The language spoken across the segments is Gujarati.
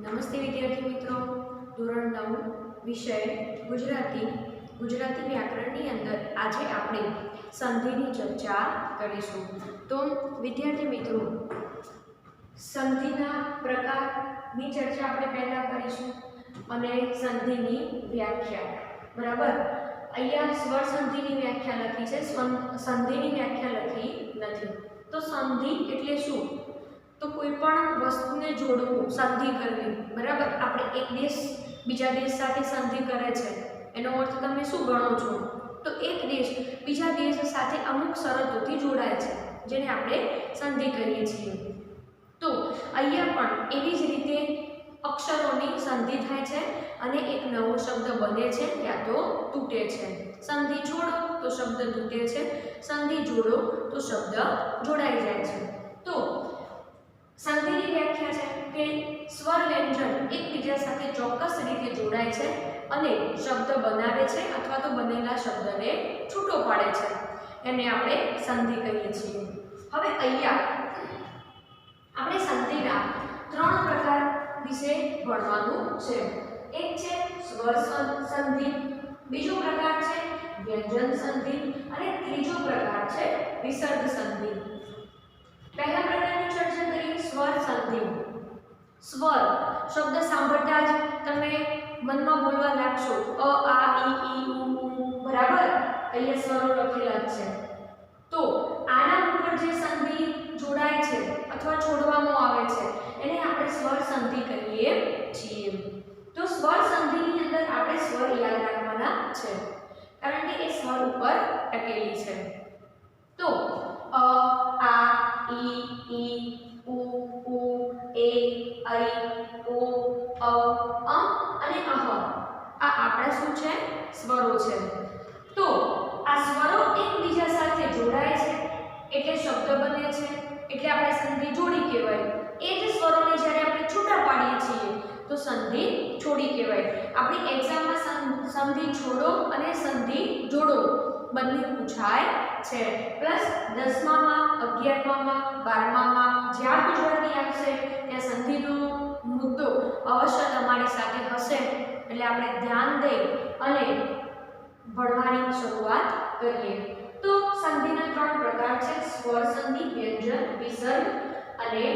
નમસ્તે વિદ્યાર્થી મિત્રો, ધોરણ 9 વિષય ગુજરાતી વ્યાકરણની અંદર આજે આપણે સંધિની ચર્ચા કરીશું। તો વિદ્યાર્થી મિત્રો, સંધિના પ્રકારની ચર્ચા આપણે પહેલા કરીશું અને સંધિની વ્યાખ્યા। બરાબર, અહીંયા સ્વર સંધિની વ્યાખ્યા લખી છે, સંધિની વ્યાખ્યા લખી નથી। તો સંધિ એટલે શું? तो कोईपण वस्तुने जोड़वुं, संधि करवी। बराबर, आपणे एक देश बीजा देश साथे संधि करे छे एनो अर्थ तमे शुं गणो छो? तो एक देश बीजा देश साथे अमुक शरतोथी जोड़ाय छे जेने आपणे संधि कहीए छीए। तो अहींया पण एवी ज रीते अक्षरोनी संधि थाय छे अने एक नवो शब्द बने छे या तो तूटे छे। संधि छोड़ो तो शब्द तूटे छे, संधि जोड़ो तो शब्द जोड़ाई जाय छे। तो संधिनी व्याख्या है कि स्वर व्यंजन एकबीजा साथे चोक्कस रीते जोड़ाय छे अने शब्द बनावे छे अथवा तो बनेला शब्दने छूटो पाडे छे, एने आपणे संधि कहीए छीए। हवे अहींया आपणे संधिना त्रण प्रकार विषे भणवानुं छे। एक छे स्वर संधि, बीजो प्रकार छे व्यंजन संधि अने त्रीजो प्रकार छे विसर्ग संधि। पहला प्रकारनी चर्चा करिए स्वर संधि। स्वर शब्द सांभळता ज तमे मनमा बोलवा लागशो अ आ ई ऊ ऊ। बराबर, अहींया स्वरो लखेला छे। तो आना उपर जे संधि जोड़ाय छे अथवा छोड़वामां आवे छे एने आपणे स्वर संधि कहीए छीए। तो स्वर संधिनी अंदर आपणे स्वर याद राखवाना छे कारण के ए स्वर उपर टकेली छे। तो अ आ ई ऊ ऊ ए ऐ ओ औ अने अह आ आपણા શું છે? સ્વરો છે। તો આ સ્વરો એકબીજા સાથે જોડાય છે એટલે શબ્દ બને છે, એટલે આપણે સંધિ જોડી કહેવાય। એ જ સ્વરોને જ્યારે આપણે છૂટા પાડીએ છીએ તો સંધિ છોડી કહેવાય। આપણી એક્ઝામમાં સંધિ છોડો અને સંધિ જોડો બંને પૂછાય છે। પ્લસ 10મામાં 11મામાં 12મામાં જ્યાં ગુજરાતી આવશે ત્યાં સંધિનો મુદ્દો અવશ્ય તમારી સાથે હશે, એટલે આપણે ધ્યાન દઈ અને ભણવાની શરૂઆત કરીએ। તો સંધિના ત્રણ પ્રકાર છે, સ્વર સંધિ, વ્યંજન, વિસર્ગ અને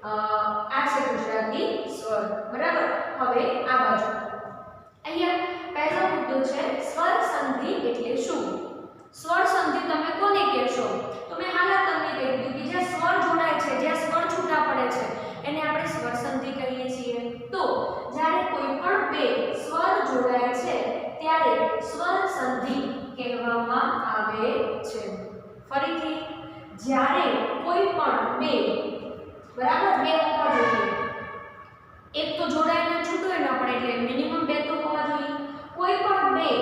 આ છે ગુજરાતી સ્વર। બરાબર, હવે આ બાજુ અહીંયા પહેલો મુદ્દો છે સ્વર સંધિ એટલે શું? स्वर संधि तमे कोने कहेशो? तो मैं हाल तमने कही दीधुं कि ज्यां स्वर जोड़ाय छे, ज्यां स्वर छूटा पड़े छे एने आपणे स्वर संधि कहीए छीए। तो ज्यारे कोईपण बे स्वर जोड़ाय छे त्यारे स्वर संधि कहेवामां आवे छे। फरीथी, ज्यारे कोईपण बे, बराबर, बे होवा जोईए, एक तो जोड़ाय न छूटोय न पड़े એટલે मिनिमम बे तो होवा जोईए। कोईपण बे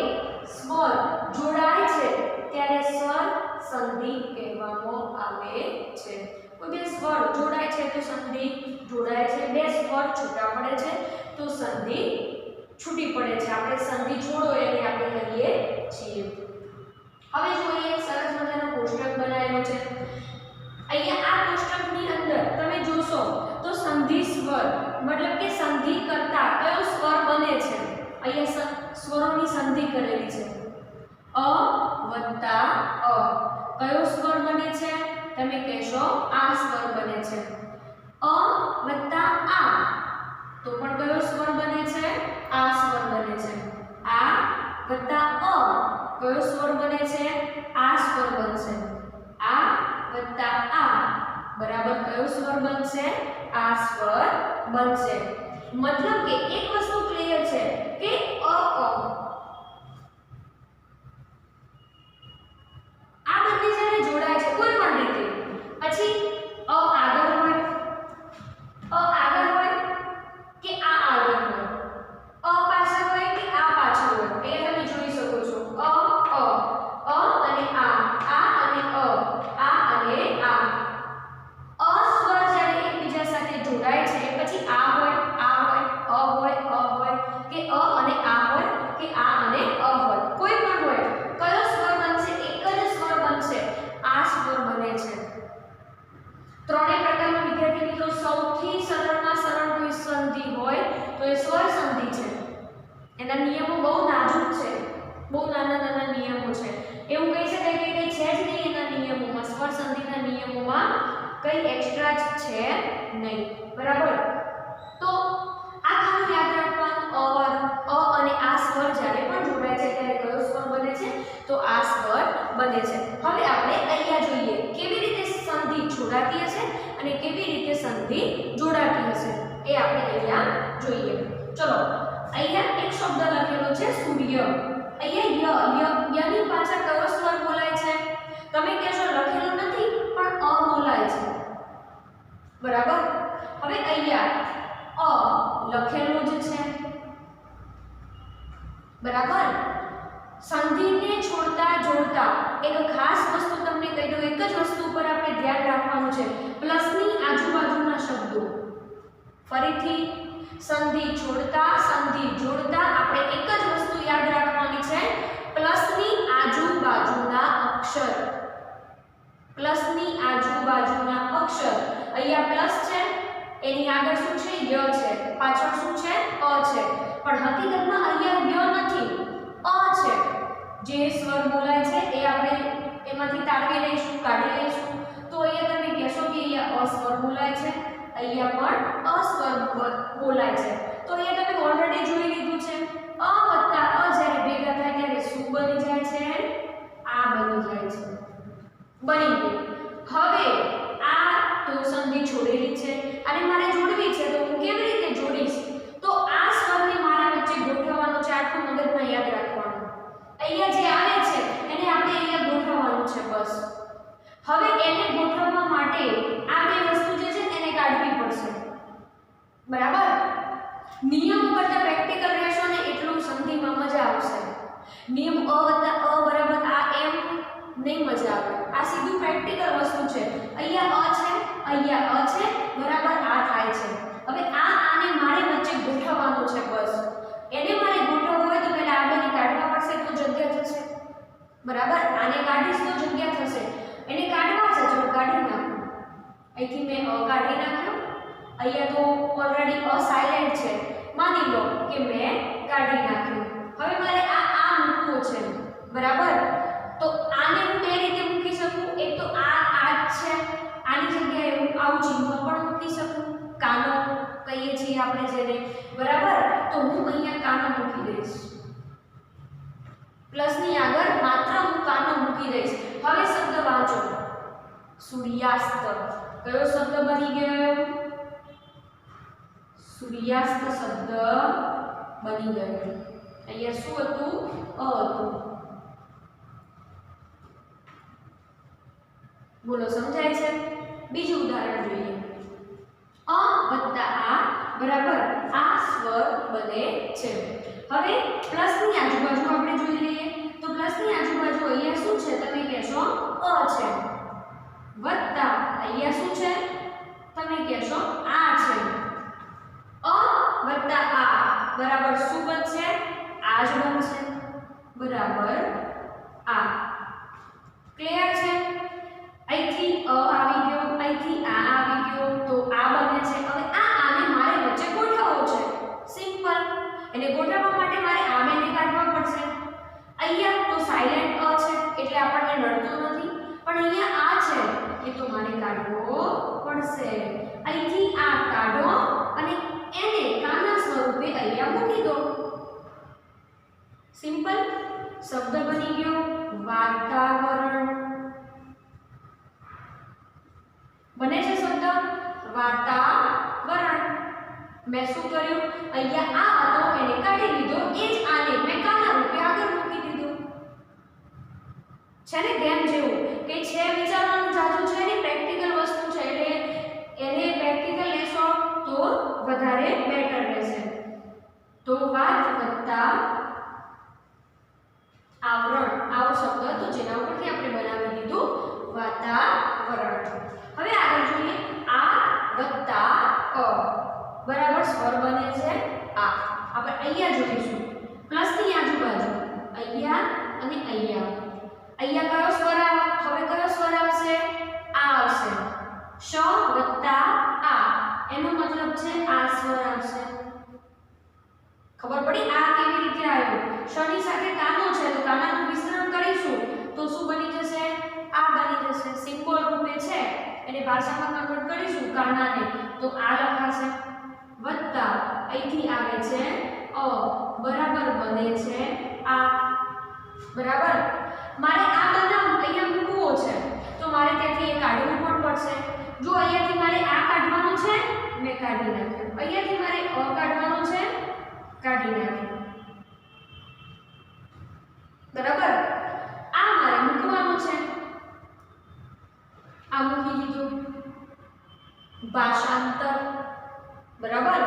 स्वर जोड़ाय छे त्यारे स्वर संधि कहेवामां आवे छे। कोई बे स्वर जोड़ाय छे तो संधि जोड़ाय छे, बे स्वर छूटा पड़े छे तो संधि छूटी पड़े छे, आपणे संधि छोड़ो एने आपणे कहीए छीए। हवे જોઈએ એક સરસ મજાનો કોષ્ટક બનાવેલો છે। અહીંયા આ કોષ્ટકની અંદર તમે જોશો તો સંધિ સ્વર मतलब કે સંધિ કરતા કયો સ્વર બને છે? અહીંયા સ્વરોની સંધિ કરેલી છે अ वत्ता अ। कयो स्वर बने छे? तमे कहेशो आ स्वर बने छे। अ वत्ता आ तो पण कयो स्वर बने छे? आ स्वर बने छे। आ वत्ता अ कयो स्वर बने छे? आ स्वर बनशे। आ वत्ता आ बराबर कयो स्वर बनशे? आ स्वर बनशे। मतलब के एक वस्तु क्लियर छे के अ ત્રણેય પ્રકારના વિદ્યાર્થી મિત્રો સૌથી સરળમાં સરળ કોઈ સંધિ હોય તો એ સ્વર સંધિ છે. એના નિયમો બહુ નાજુક છે, બહુ નાના નાના નિયમો છે. એવું કહી શકાય કે કંઈ છે જ નહીં એના નિયમોમાં, સ્વર સંધિના નિયમોમાં કંઈ એક્સ્ટ્રા જ છે નહીં. બરાબર. તો આ ખાનું યાદ રાખવાનું, અ અને આ સ્વર જ્યારે પણ જોડાય છે ત્યારે કયો સ્વર બને છે? તો આ સ્વર બને છે. હવે આપણે અહીંયા જોઈએ કેવી રીતે સંધિ જોડાતી હશે અને કેવી રીતે સંધિ જોડાતી હશે એ આપણે અહીંયા જોઈએ. ચલો, અહીંયા એક શબ્દ લખેલો છે સૂર્ય. અહીંયા યની પાછળ કયો સ્વર બોલાય છે? તમે કહેશો લખેલો નથી પણ અ બોલાય છે. બરાબર. હવે અહીંયા અ લખેલો જ છે. બરાબર. સંધિને છોડતા જોડતા એક ખાસ વસ્તુ તમને કહી દઉં, એક જ વસ્તુ પર આપણે ધ્યાન રાખવાનું છે, પ્લસની આજુબાજુના શબ્દો. ફરીથી સંધિ છોડતા સંધિ જોડતા આપણે એક જ વસ્તુ યાદ રાખવાની છે, પ્લસની આજુબાજુના અક્ષર. પ્લસની આજુબાજુના અક્ષર. અહીંયા પ્લસ છે, એની આગળ શું છે? ય છે, પાછળ શું છે? અ છે. પણ હકીકતમાં અહીંયા ય નથી, અ છે. જે સ્વર બોલાય છે એ આપણે એમાંથી તારવી લઈશું, કાઢી લઈશું. તો અહીંયા તમે કહેશો કે અહીંયા અ સ્વર બોલાય છે, અહીંયા પણ અ સ્વર બોલાય છે. તો અહીંયા તમે ઓલરેડી જોઈ લીધું છે, અ વત્તા અ જ્યારે ભેગા થાય ત્યારે શું બની જાય છે? આ બની જાય છે. બની ગયું. હવે આ તો સંધિ છોડેલી છે અને મારે જોડવી છે, તો હું કેવી રીતે જોડીશ? તો આ સ્વરને મારા વચ્ચે ગોઠવવાનો છે. આટલું મગજમાં યાદ રાખવાનું. અહીંયા જે આવે છે એને આપણે અહીંયા ગોઠવવાનું છે, બસ. હવે એને ગોઠવવા માટે આ બે વસ્તુ જે છે એને કાઢવી પડશે. બરાબર. નિયમ કરતા પ્રેક્ટિકલ રહેશો ને એટલું સંધિમાં મજા આવશે. નિયમ અ વત્તા અ બરાબર આ એમ નહીં મજા આવે. આ સીધું પ્રેક્ટિકલ વસ્તુ છે. અહીંયા અ છે, અહીંયા અ છે, બરાબર આ થાય છે. હવે આને મારે વચ્ચે ગોઠવવાનું છે, બસ. એને મારે ગોઠવવું હોય તો પહેલા આ બેને કાઢવા પડશે તો જગ્યા થશે. બરાબર. આને કાઢીશ તો જગ્યા થશે. એને કાઢવા છે, ચલો કાઢી નાખો. અહીંથી મેં અ કાઢી નાખ્યો. અહીંયા તો ઓલરેડી અ સાયલેન્ટ છે, માની લો કે મેં કાઢી નાખ્યું. હવે મારે આ મૂકવો છે. બરાબર. તો આને હું બે રીતે મૂકી શકું. એક તો આ જ છે, આની જગ્યાએ હું આવું ચિહ્ન પણ મૂકી શકું, કાનો કહીએ છીએ આપણે જેને. બરાબર. તો હું અહીંયા કાનો મૂકી દઈશ. પ્લસની આગળ માત્ર હું કાનો મૂકી દઈશ. હવે શબ્દ વાંચો. સૂર્યાસ્ત. કયો શબ્દ બની ગયો? સૂર્યાસ્ત શબ્દ બની ગયો. અહીંયા શું હતું? અ હતું. બોલો, સમજાય છે? બીજું ઉદાહરણ જોઈએ. અ વત્તા આ બરાબર આ સ્વર બને છે. હવે પ્લસની આજુબાજુ આપણે જોઈ લઈએ. તો પ્લસની આજુબાજુ અહીંયા શું છે? તમે કહેશો અ છે. વત્તા અહીંયા શું છે? તમે કહેશો આ છે. અ વત્તા આ બરાબર શું બનશે? આ જ બનશે. બરાબર આ. ક્લિયર છે? અહીંથી અ આવી ગયો, અહીંથી આ આવી ગયો, તો આ બને છે. હવે આને મારે વચ્ચે ગોઠવવો છે. સિમ્પલ. એને ગોઠવવા માટે મારે આ બેને કાઢવા પડશે. અહીંયા તો સાયલેન્ટ અ છે એટલે આપણને નડતું નથી, પણ અહીંયા આ છે એ તો મારે કાઢવો પડશે. અહીંથી આ કાઢો અને એને કાના સ્વરૂપે અહીંયા મૂકી દો. સિમ્પલ. શબ્દ બની ગયો વાતાવરણ. બને છે શબ્દ વાતાવરણ. મેં શું કર્યું? અહીંયા આ હતો એને કાઢી લીધો, એ જ આને મેં કાના રૂપે આગળ મૂકી દીધો. છે ને ગેમ જેવું કે છે, વિચારવાનું જાજુ છે ને, પ્રેક્ટિકલ વસ્તુ છે એટલે એને પ્રેક્ટિકલ લેશો તો વધારે બેટર રહેશે. તો વાત વત્તા આવરણ, આવો શબ્દ તો જેના ઉપરથી આપણે બનાવી દીધું વાતાવરણ. હવે આગળ જોઈએ. આ વત્તા અ બરાબર સ્વર બને છે આ. આપણે અહીંયા જોઈશું પ્લસની આજુબાજુ અહીંયા અને અહીંયા. અહીંયા કયો સ્વર આવે? હવે કયો સ્વર આવશે? આ આવશે. શ વત્તા આ એનો મતલબ છે આ સ્વર આવશે. ખબર પડી આ કેવી રીતે આવ્યું? શની સાથે કાનો છે તો કાનાનું વિસ્તરણ કરીશું તો શું બની જશે? આ બની જશે. સિમ્બોલ રૂપે છે એને ભાષામાં કન્વર્ટ કરીશું કાનાને તો આ લખાશે વત્તા અહીંથી આવે છે અ બરાબર બને છે આ. બરાબર. મારે આ બનાવ અહીંયા મૂકવો છે તો મારે ત્યાંથી એ કાઢવું પણ પડશે. જો અહીંયાથી મારે આ કાઢવાનું છે મેં કાઢી નાખ્યું. અહીંયાથી મારે અ કાઢવાનું છે કાઢી નાખ્યું. બરાબર. આ મારે મૂકવાનું છે આ મૂકી દીધું. ભાષાંતર. બરાબર.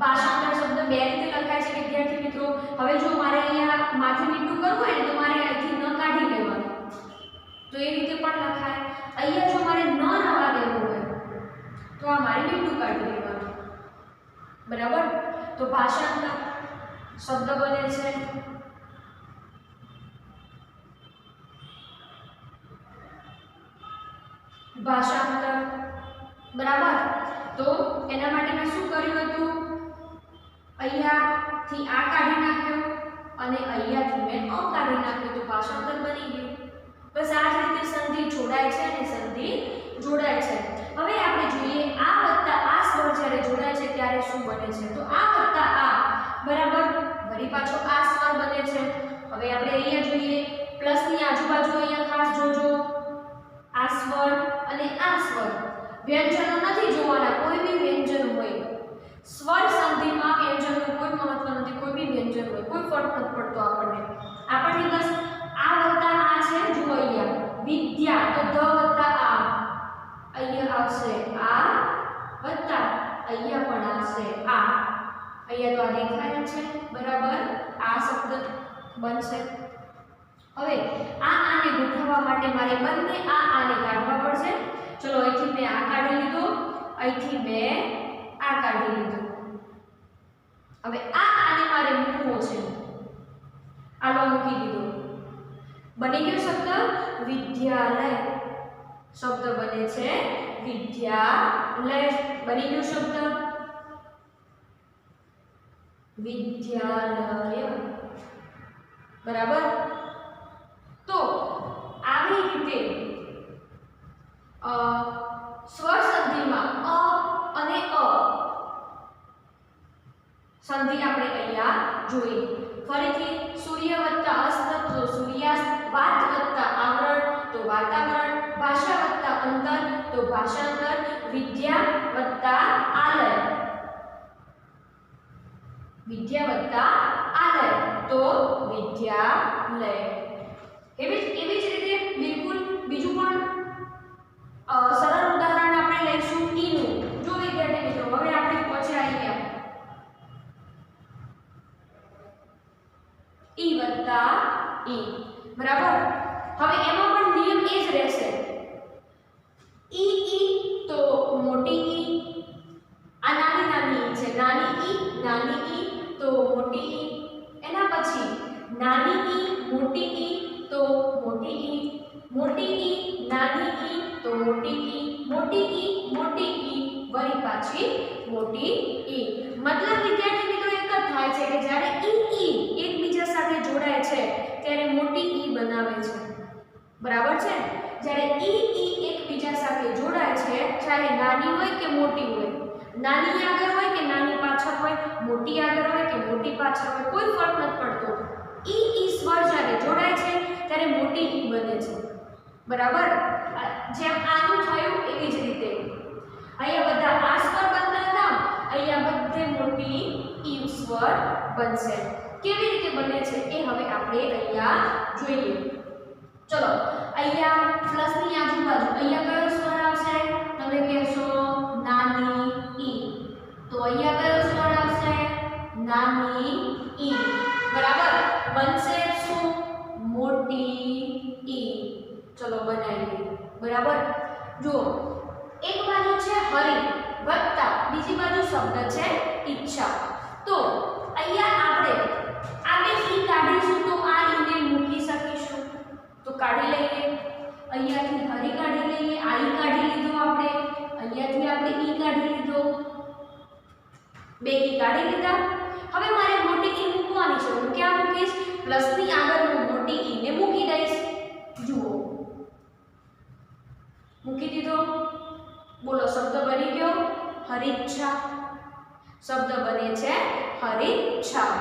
ભાષાંતર શબ્દ બે રીતે લખાય છે વિદ્યાર્થી મિત્રો. હવે જો મારે અહીંયા માથે મીંડું કરવું હોય ને તો મારે અહીંથી ન કાઢી લેવાનું તો એ રીતે પણ લખાય. અહીંયા જો મારે ન રવા દેવું હોય તો આ મારે મીંડું કાઢી લેવાનું. બરાબર. તો ભાષાંતર શબ્દ બને છે ભાષાંતર. બરાબર. તો એના માટે મેં શું કર્યું હતું? અહીંયાથી આ કાઢી નાખ્યો અને અહીંયાથી મેં અ કાઢી નાખ્યો તો ભાષાંતર બની ગયું. બસ આ જ રીતે સંધિ જોડાય છે અને સંધિ જોડાય છે. હવે આપણે જોઈએ આ વત્તા આ સ્વર જ્યારે જોડાય છે ત્યારે શું બને છે? તો આ વત્તા આ બરાબર વળી પાછો આ સ્વર બને છે. હવે આપણે અહીંયા જોઈએ પ્લસની આજુબાજુ અહીંયા ખાસ જોજો આ સ્વર અને આ સ્વર. વ્યંજનો નથી જોવાના. કોઈ બી વ્યંજન હોય સ્વર સંધિમાં વ્યંજનનું કોઈ મહત્વ નથી. કોઈ બી વ્યંજન હોય કોઈ ફરક નથી પડતો આપણને. આપણને બસ આ વત્તા આ છે. જુઓ અહીંયા વિદ્યા તો ધ વત્તા આ અહીંયા આવશે આ વત્તા અહીંયા પણ આવશે આ. અહીંયા તો આ દેખાય છે બરાબર. આ શબ્દ બનશે. હવે આને ગોઠવવા માટે મારે બંને આને કાઢવા પડશે. ચલો અહીંથી મેં આ કાઢી લીધો અહીંથી મેં આ કાઢી લીધો. હવે આને મારે મૂકવો છે. આલો મૂકી દીધો. બની ગયો શબ્દ વિદ્યાલય. શબ્દ બને છે વિદ્યાલય. બની ગયો શબ્દ વિદ્યાલય. બરાબર. તો આવી રીતે સ્વર સંધિમાં અ અને અ સંધિ આપણે અહીંયા જોઈ. ફરીથી સૂર્ય વત્તા અસ્ત તો સૂર્યાસ્ત. વાત વત્તા આવરણ તો વાતાવરણ. ભાષા વત્તા અંતર તો ભાષાંતર. વિદ્યા વત્તા આલય વિદ્યા વત્તા આલય તો વિદ્યાલય. એવી જ રીતે બિલકુલ બીજું પણ સરળ ઉદાહરણ આપણે લઈશું ઈનું. જો વિદ્યાર્થી મિત્રો હવે આપણે પહોંચ્યા અહીંયા ઈ વત્તા ઈ. બરાબર. હવે એમાં પણ નિયમ એ જ રહેશે. ઈ તો મોટી ઈ. આ નાની નાની ઈ છે. નાની ઈ તો મોટી ઈ. એના પછી નાની ઈ મોટી ઈ તો મોટી ઈ. મોટી ઈ નાની ઈ તો મોટી ઈ. મોટી ઈ વળી પાછી મોટી ઈ. મતલબ વિદ્યાર્થી મિત્રો એક જ થાય છે કે જ્યારે ઈ એકબીજા સાથે જોડાય છે ત્યારે મોટી ઈ બનાવે છે. બરાબર છે. જ્યારે ઈ એકબીજા સાથે જોડાય છે ચાહે નાની હોય કે મોટી હોય. નાની આગળ હોય કે નાની પાછળ હોય. મોટી આગળ હોય કે મોટી પાછળ હોય કોઈ ફરક નથી પડતો. ઈ સ્વર જ્યારે જોડાય છે ત્યારે મોટી ઈ બને છે. બરાબર. જેમ આનું થયું એવી જ રીતે અહીંયા બધા આ સ્વર બનતા હતા અહીંયા બધે મોટી ઈ સ્વર બનશે. કેવી રીતે બને છે એ હવે આપણે અહીંયા જોઈએ. ચલો અહીંયા પ્લસની આજુબાજુ અહીંયા કયો સ્વર આવશે? તમે કહેશો નાની ઈ. તો અહીંયા કયો સ્વર આવશે? નાની ઈ. બરાબર. બનશે શું? મોટી ઈ. ચલો બનાવીએ. બરાબર. જો એક બાજુ છે હરી વત્તા બીજી બાજુ શબ્દ છે ઈચ્છા. તો અહીંયા આપણે આ બે ઈ કાઢીશું તો આ ઈને મૂકી શકીશું. તો કાઢી લઈએ. અહીંયાથી હરી કાઢી લઈએ. આ ઈ કાઢી લીધો આપણે. અહીંયાથી આપણે ઈ કાઢી લીધો. બે ઈ કાઢી લીધા. હવે મારે મોટી ઈ મૂકવાની છે, હું ક્યાં મૂકીશ? પ્લસ ની આગળ હું મોટી ઈ ને મૂકી દઈશ. જુઓ મૂકી દીધો. બોલો શબ્દ બની ગયો હરિચ્છા. શબ્દ બને છે હરિચ્છા.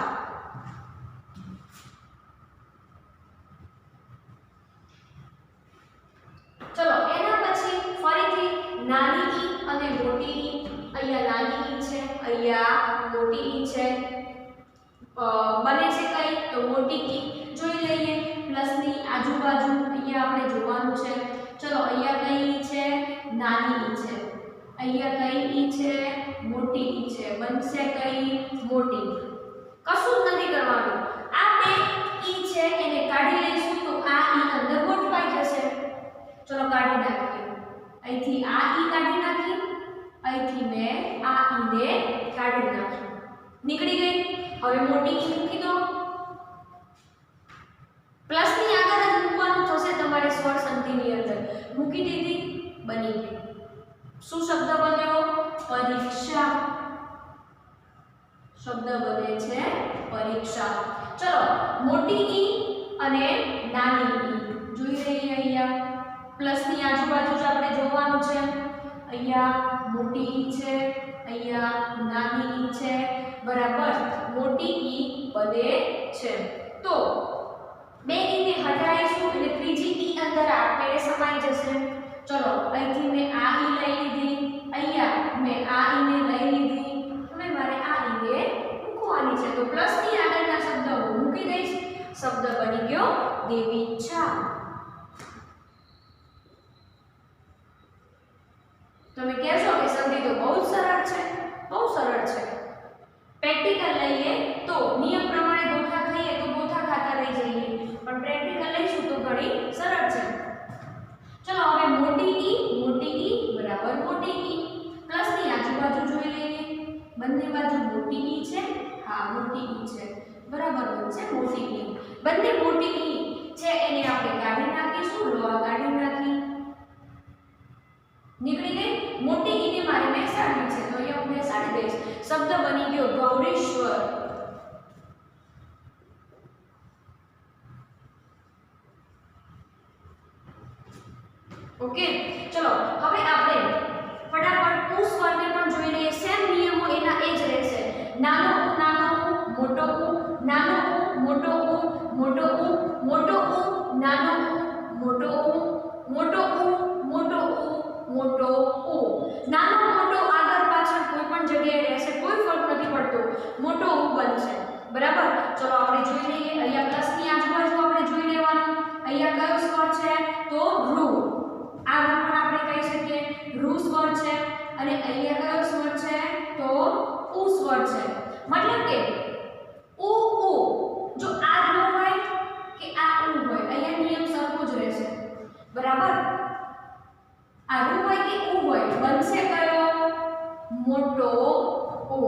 ચલો એના પછી ફરીથી નાની ઈ અને મોટી ઈ. અહીંયા નાની ઈ છે, અહીંયા મોટી ઈ છે. બને છે કઈ? તો મોટી ઈ. જોઈ લઈએ પ્લસ ની આજુબાજુ અહીંયા આપણે જોવાનું છે. ચલો અહીંયા કઈ ઈ છે? નાની ઈ છે. અહીંયા કઈ ઈ છે? મોટી ઈ છે. બનશે કઈ? મોટી. કશું જ નથી કરવાનું. આ બે ઈ છે એને કાઢી લઈશું તો આ ઈ અંદર ગોઠવાઈ જશે. ચલો કાઢી નાખીએ. અહીંથી આ ઈ કાઢી નાખી, અહીંથી મેં આ ઈ ને કાઢી નાખી. નીકળી ગઈ. હવે મોટી ઈ મૂકી દો. પ્લસ ની આગળ જ મૂકવાનું થશે તમારે સ્વર સંધિની અંદર. મૂકી દીધી, બની ગઈ. શું શબ્દ બન્યો? પરીક્ષા. શબ્દ બને છે પરીક્ષા. ચલો મોટી ઈ અને નાની ઈ જોઈ લઈએ. અહીંયા પ્લસ ની આજુબાજુ જ આપણે જોવાનું છે. અહીંયા મોટી ઈ છે, અહીંયા નાની ઈ છે. બરાબર. મોટી ઈ બને છે. તો બે ઈ ને હટાવીશું એટલે ત્રીજી ઈ અંદર આપમેળે સમાઈ જશે. ચલો અહીંથી મેં આ ઈ લઈ લીધી, અહીંયા મેં આ ઈ ને લઈ લીધી. હવે મારે આ ઈ ને મૂકવાની છે તો પ્લસ ની આગળના શબ્દ હું મૂકી દઈશ. શબ્દ બની ગયો દેવીચ્છા. તમે કહેશો કે સંધિ તો બહુ સરળ છે. બહુ સરળ છે. પ્રેક્ટિકલ લઈએ તો નિયમ પ્રમાણે ગોઠા ખાઈએ તો ગોઠા ખાતા રહી જઈએ, પણ પ્રેક્ટિકલ લઈશું તો ઘણી સરળ છે. ચલો હવે મોટી ઈ બરાબર મોટી ઈ. પ્લસ ની આજુબાજુ જોઈ લઈએ. બંને બાજુ મોટી ઈ છે. હા મોટી ઈ છે. બરાબર બનશે મોટી ઈ. બંને મોટી ઈ છે એને આપણે કાઢી નાખીશું. લો આ કાઢી નાખી. નીકળી ગઈ. મોટી ઈ ને મારે બેસાડવી છે તો અહીંયા હું બેસાડી દઈશ. શબ્દ બની ગયો ગૌરીશ્વર. ઓકે. ચલો હવે આપણે ફટાફટ ઉ સ્વરને પણ જોઈ લઈએ. સેમ નિયમો એના એ જ રહેશે. નાનો ઉ, મોટો ઉ, નાનો ઉ, મોટો ઉ, મોટો ઉ, મોટો ઉ, નાનો ઉ, મોટો ઉ, મોટો ઉ, મોટો ઉ, મોટો ઉ. નાનો મોટો આગળ પાછળ કોઈ પણ જગ્યાએ રહેશે, કોઈ ફરક નથી પડતો. મોટો ઉ બનશે. બરાબર. ચલો આપણે જોઈ લઈએ. અહીંયા પ્લસ ની આજુબાજુ આપણે જોઈ લેવાનું. અહીંયા કયો સ્વર છે? તો રૂ. આ રૂ પણ આપણે કહી શકીએ રૂ સ્વર છે. અને અહીંયા કયો સ્વર છે? તો ઉ સ્વર છે. મતલબ કે ઉ ઉ જો આ રૂ હોય કે આ ઉ હોય અહીંયા નિયમ સરખો જ રહેશે. બરાબર. આ રૂ હોય કે ઉ હોય બનશે કયો? મોટો ઉ.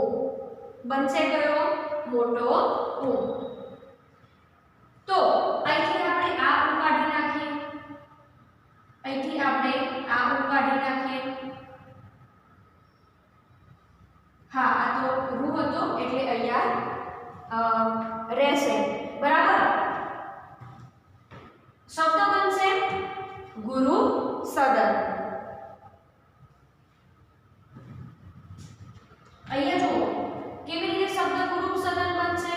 બનશે કયો? મોટો ઉ. તો અહીંથી આપણે આ ઉ કાઢી નાખીએ. અહીંથી આપણે આ ઉ કાઢી નાખીએ. હા આ તો રૂ હતો એટલે અહીંયા રહેશે. બરાબર. શબ્દ બનશે ગુરુ સદન. અહીંયા જુઓ કેવી રીતે શબ્દ ગુરુ સદન બનશે.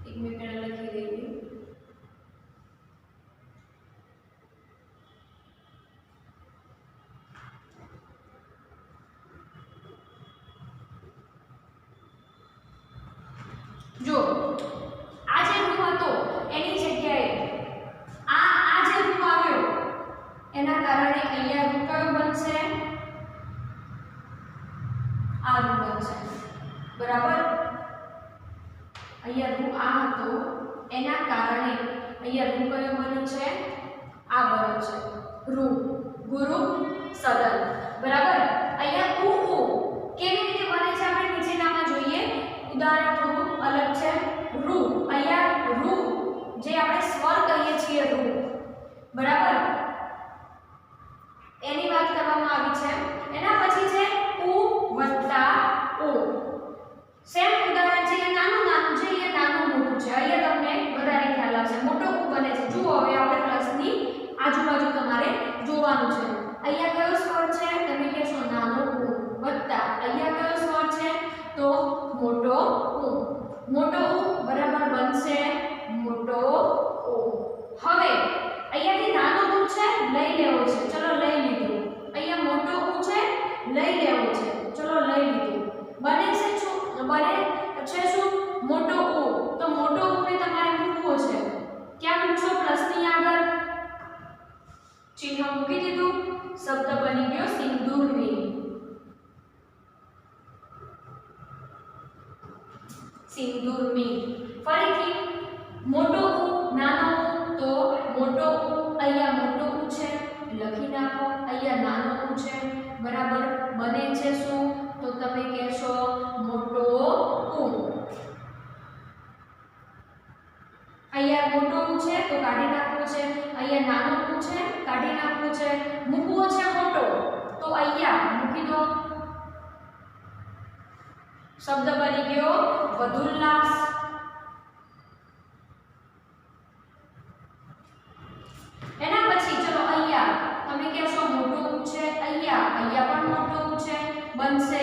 એક મિનિટ લખી દઈએ. જો આ જે રૂ હતો એની જગ્યાએ આ જે રૂ આવ્યો એના કારણે અહીંયા રૂ કયો બનશે? આ રૂ બનશે. બરાબર. અહીંયા રૂ આ હતો એના કારણે અહીંયા રૂ કયો બન્યો છે? આ બન્યો છે રૂ. ગુરુ સદન. બરાબર. અહીંયા ઉ ઉ કેવી રીતે બને છે આપણે નીચેનામાં જોઈએ. ઉદાહરણ થોડું અલગ છે. રૂ. અહીંયા રૂ જે આપણે સ્વર કહીએ છીએ રૂ. બરાબર. એની વાત કરવામાં આવી છે. એના પછી છે ઉ વત્તા ઓ. સેમ ઉદાહરણ મોટો ઉ છે લઈ લેવો છે, ચલો લઈ લીધું, બને છે શું મોટો ઉ, તો મોટો ઉ ને તમારે મૂકવો છે, ક્યાં મૂકશો પ્લસની આગળ ચિહ્ન મૂકી દીધું, શબ્દ બની ગયો સિંદૂરની, સિંદૂરની। ફરીથી મોટો ઉ નાનો ઉ, તો મોટો ઉ અહીંયા મોટો ઉ છે લખી નાખો, અહીંયા નાનો ઉ છે બરાબર, બને છે શું તો તમે કહેશો મોટો ઉ, અહીંયા મોટો ઉ છે તો કાઢી નાખવો છે, અહીંયા નાનો ઉ છે કાઢી નાખવો છે, મૂકવો છે મોટો તો અહીંયા મૂકી દો, શબ્દ બની ગયો વધુલ્લાસ। એના પછી ચલો અહીંયા તમે કહેશો મોટો ઉ છે, અહીંયા પણ મોટો ઉ છે, બનશે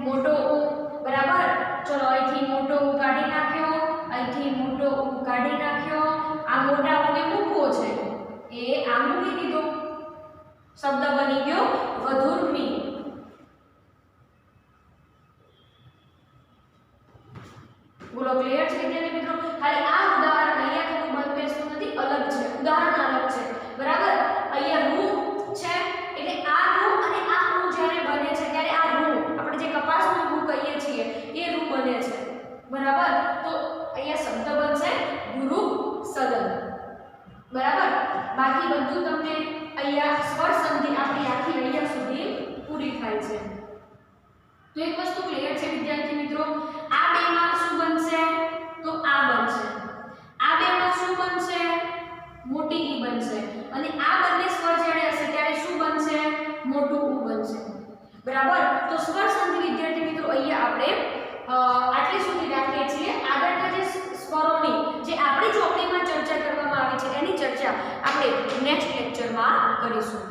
મોટો ઉ બરાબર। ચલો અહીંથી મોટો ઉ કાઢી નાખ્યો, અહીંથી મોટો ઉ કાઢી નાખ્યો, આ મોટા ઉને મૂકવો છે એ આ મૂકી દીધો, શબ્દ બની ગયો વધુર્મી। બોલો ક્લિયર છે વિદ્યાર્થી મિત્રો? ખાલી આ ઉદાહરણ અહીંયા થોડું બંધ બેસતું નથી, અલગ છે, ઉદાહરણ અલગ છે બરાબર। અહીંયા રૂ છે એટલે આ રૂ અને આ રૂ જ્યારે બને છે ત્યારે આ રૂ આપણે જે કપાસનું રૂ કહીએ છીએ એ રૂ બને છે બરાબર। તો અહીંયા શબ્દ બનશે ગુરુપ સદન બરાબર। બાકી બધું તમને અહીંયા સ્વર સંધિ આપણી આખી અહીંયા સુધી પૂરી થાય છે। તો એક વસ્તુ ક્લિયર છે વિદ્યાર્થી મિત્રો, આ બેમાં શું બનશે તો આ બનશે, આ બેમાં શું બનશે મોટી ઈ બનશે, અને આ બંને સ્વર જ્યારે હશે ત્યારે શું બનશે મોટું ઉ બનશે બરાબર। તો સ્વર સંધિ વિદ્યાર્થી મિત્રો અહીંયા આપણે આટલી સુધી રાખીએ છીએ। આગળના જે સ્વરોની જે આપણી ચોપડીમાં ચર્ચા કરવામાં આવી છે એની ચર્ચા આપણે નેક્સ્ટ લેક્ચરમાં કરીશું।